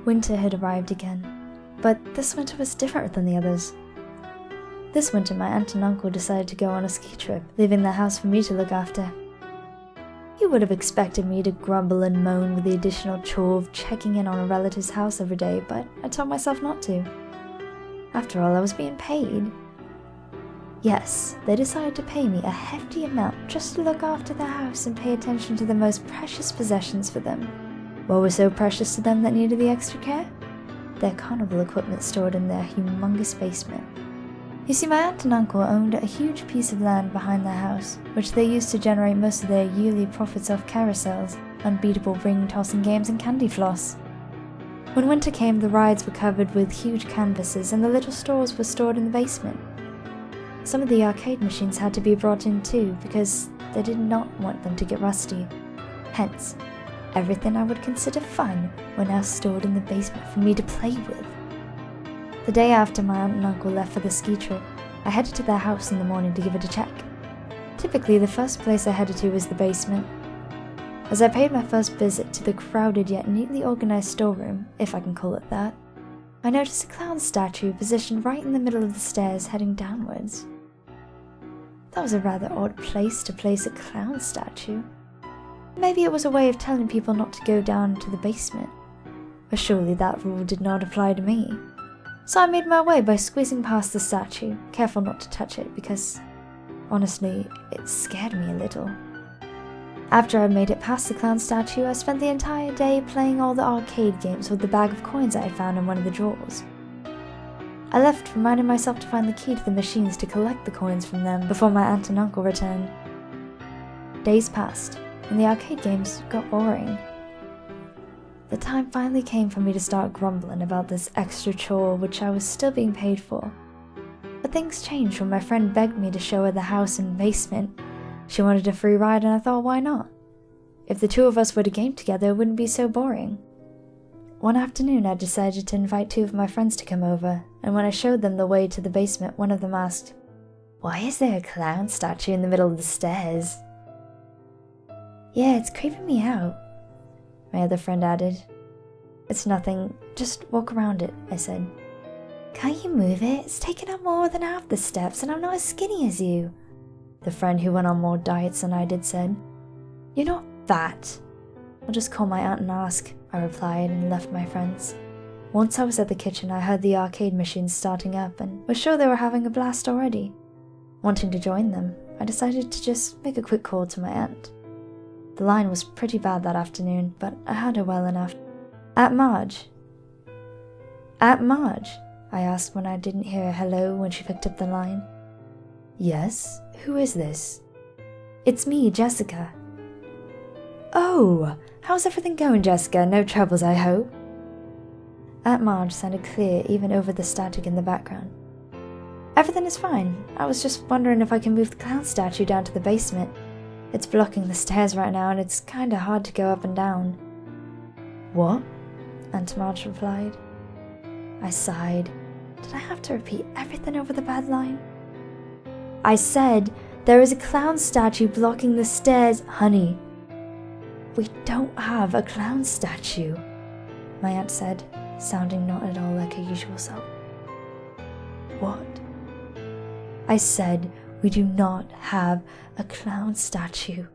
Winter had arrived again, but this winter was different than the others. This winter my aunt and uncle decided to go on a ski trip, leaving their house for me to look after. You would have expected me to grumble and moan with the additional chore of checking in on a relative's house every day, but I told myself not to. After all, I was being paid. Yes, they decided to pay me a hefty amount just to look after their house and pay attention to the most precious possessions for them. What was so precious to them that needed the extra care? Their carnival equipment stored in their humongous basement. You see, my aunt and uncle owned a huge piece of land behind their house, which they used to generate most of their yearly profits off carousels, unbeatable ring-tossing games and candy floss. When winter came, the rides were covered with huge canvases and the little stores were stored in the basement. Some of the arcade machines had to be brought in too, because they did not want them to get rusty. Hence, everything I would consider fun were now stored in the basement for me to play with. The day after my aunt and uncle left for the ski trip, I headed to their house in the morning to give it a check. Typically, the first place I headed to was the basement. As I paid my first visit to the crowded yet neatly organized storeroom, if I can call it that, I noticed a clown statue positioned right in the middle of the stairs heading downwards. That was a rather odd place to place a clown statue. Maybe it was a way of telling people not to go down to the basement, but surely that rule did not apply to me. So I made my way by squeezing past the statue, careful not to touch it because, honestly, it scared me a little. After I made it past the clown statue, I spent the entire day playing all the arcade games with the bag of coins I had found in one of the drawers. I left reminding myself to find the key to the machines to collect the coins from them before my aunt and uncle returned. Days passed, and the arcade games got boring. The time finally came for me to start grumbling about this extra chore which I was still being paid for. But things changed when my friend begged me to show her the house and basement. She wanted a free ride and I thought, why not? If the two of us were to game together, it wouldn't be so boring. One afternoon I decided to invite two of my friends to come over, and when I showed them the way to the basement, one of them asked, "Why is there a clown statue in the middle of the stairs?" "Yeah, it's creeping me out," my other friend added. "It's nothing, just walk around it," I said. "Can't you move it? It's taking up more than half the steps and I'm not as skinny as you," the friend who went on more diets than I did said. "You're not fat." "I'll just call my aunt and ask," I replied and left my friends. Once I was at the kitchen, I heard the arcade machines starting up and was sure they were having a blast already. Wanting to join them, I decided to just make a quick call to my aunt. The line was pretty bad that afternoon, but I heard her well enough. "Aunt Marge?" "Aunt Marge?" I asked when I didn't hear a hello when she picked up the line. "Yes? Who is this?" "It's me, Jessica." "Oh, how's everything going, Jessica? No troubles, I hope?" Aunt Marge sounded clear even over the static in the background. "Everything is fine. I was just wondering if I can move the clown statue down to the basement. It's blocking the stairs right now and it's kinda hard to go up and down." "What?" Aunt Marge replied. I sighed. Did I have to repeat everything over the bad line? "I said, there is a clown statue blocking the stairs, honey." "We don't have a clown statue," my aunt said, sounding not at all like her usual self. "What?" I said, "We do not have a clown statue."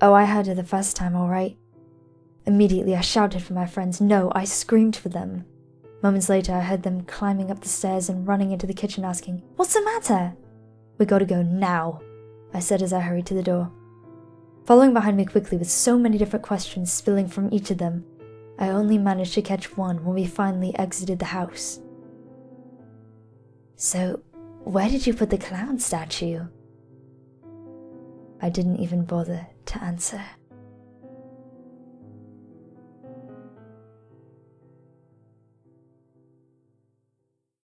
Oh, I heard her the first time, all right. Immediately I shouted for my friends. No, I screamed for them. Moments later I heard them climbing up the stairs and running into the kitchen asking, "What's the matter?" "We gotta go now," I said as I hurried to the door. Following behind me quickly with so many different questions spilling from each of them, I only managed to catch one when we finally exited the house. "So, where did you put the clown statue?" I didn't even bother to answer.